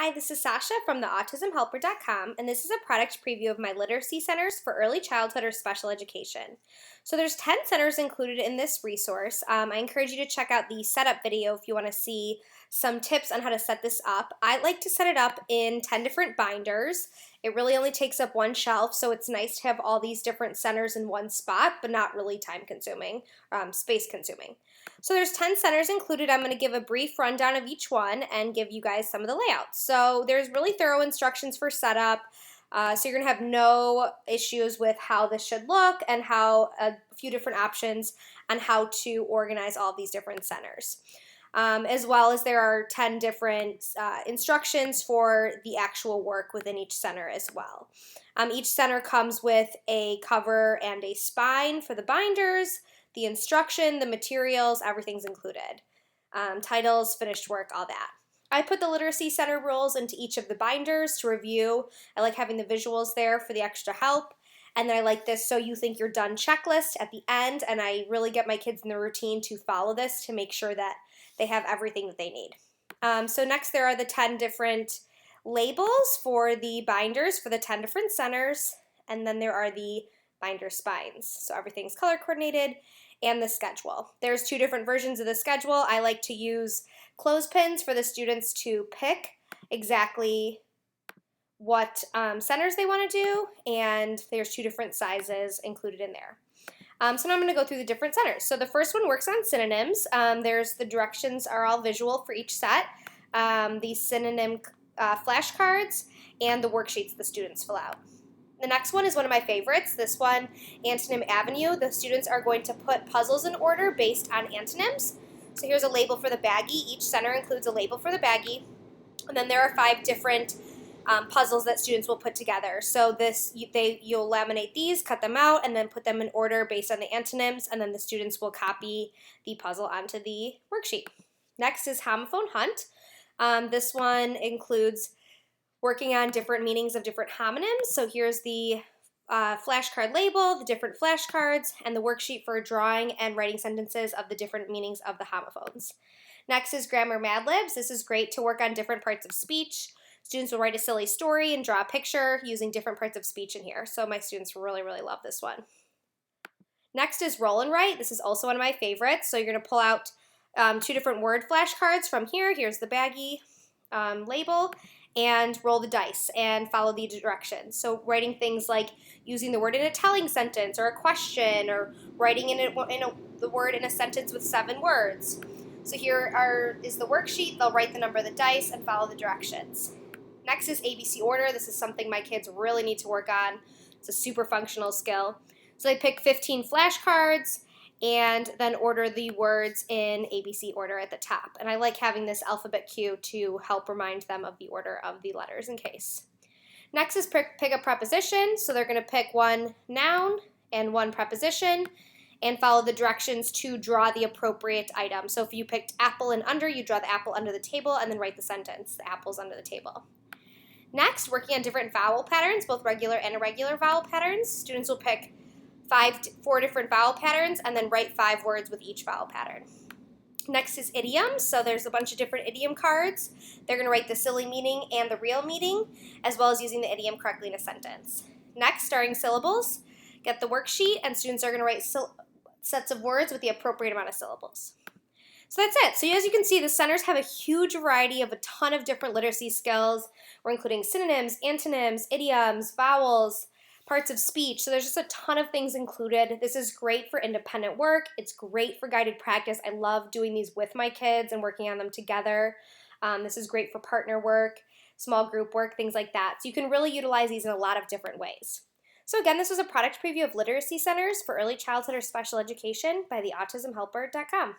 Hi, this is Sasha from the autismhelper.com, and this is a product preview of my literacy centers for early childhood or special education. So there's 10 centers included in this resource. I encourage you to check out the setup video if you want to see some tips on how to set this up. I like to set it up in 10 different binders. It really only takes up one shelf, so it's nice to have all these different centers in one spot, but not really time-consuming, space-consuming. So there's 10 centers included. I'm going to give a brief rundown of each one and give you guys some of the layouts. So there's really thorough instructions for setup. So you're going to have no issues with how this should look and how a few different options on how to organize all of these different centers. As well as there are 10 different instructions for the actual work within each center as well. Each center comes with a cover and a spine for the binders, the instruction, the materials, everything's included. Titles, finished work, all that. I put the Literacy Center rules into each of the binders to review. I like having the visuals there for the extra help. And then I like this so you think you're done checklist at the end, and I really get my kids in the routine to follow this to make sure that they have everything that they need. So next there are the 10 different labels for the binders for the 10 different centers, and then there are the binder spines. So everything's color coordinated, and the schedule. There's 2 different versions of the schedule. I like to use clothespins for the students to pick exactly what centers they want to do, and there's 2 different sizes included in there. So now I'm going to go through the different centers. So the first one works on synonyms. There's the directions are all visual for each set, the synonym flashcards, and the worksheets the students fill out. The next one is one of my favorites. This one, Antonym Avenue. The students are going to put puzzles in order based on antonyms. So here's a label for the baggie. Each center includes a label for the baggie. And then there are 5 different puzzles that students will put together. So you'll laminate these, cut them out, and then put them in order based on the antonyms, and then the students will copy the puzzle onto the worksheet. Next is Homophone Hunt. This one includes working on different meanings of different homonyms. So here's the flashcard label, the different flashcards, and the worksheet for drawing and writing sentences of the different meanings of the homophones. Next is Grammar Mad Libs. This is great to work on different parts of speech. Students will write a silly story and draw a picture using different parts of speech in here. So my students really, really love this one. Next is Roll and Write. This is also one of my favorites. So you're going to pull out 2 different word flashcards from here. Here's the baggie label, and roll the dice and follow the directions. So writing things like using the word in a telling sentence or a question, or writing the word in a sentence with 7 words. So here is the worksheet. They'll write the number of the dice and follow the directions. Next is ABC order. This is something my kids really need to work on. It's a super functional skill. So they pick 15 flashcards and then order the words in ABC order at the top. And I like having this alphabet cue to help remind them of the order of the letters in case. Next is pick a preposition. So they're going to pick 1 noun and 1 preposition and follow the directions to draw the appropriate item. So if you picked apple and under, you draw the apple under the table and then write the sentence, the apple's under the table. Next, working on different vowel patterns, both regular and irregular vowel patterns. Students will pick 4 different vowel patterns and then write 5 words with each vowel pattern. Next is idioms. So there's a bunch of different idiom cards. They're going to write the silly meaning and the real meaning, as well as using the idiom correctly in a sentence. Next, starting syllables. Get the worksheet, and students are going to write sets of words with the appropriate amount of syllables. So that's it. So as you can see, the centers have a huge variety of a ton of different literacy skills. We're including synonyms, antonyms, idioms, vowels, parts of speech. So there's just a ton of things included. This is great for independent work. It's great for guided practice. I love doing these with my kids and working on them together. This is great for partner work, small group work, things like that. So you can really utilize these in a lot of different ways. So again, this was a product preview of literacy centers for early childhood or special education by the autismhelper.com.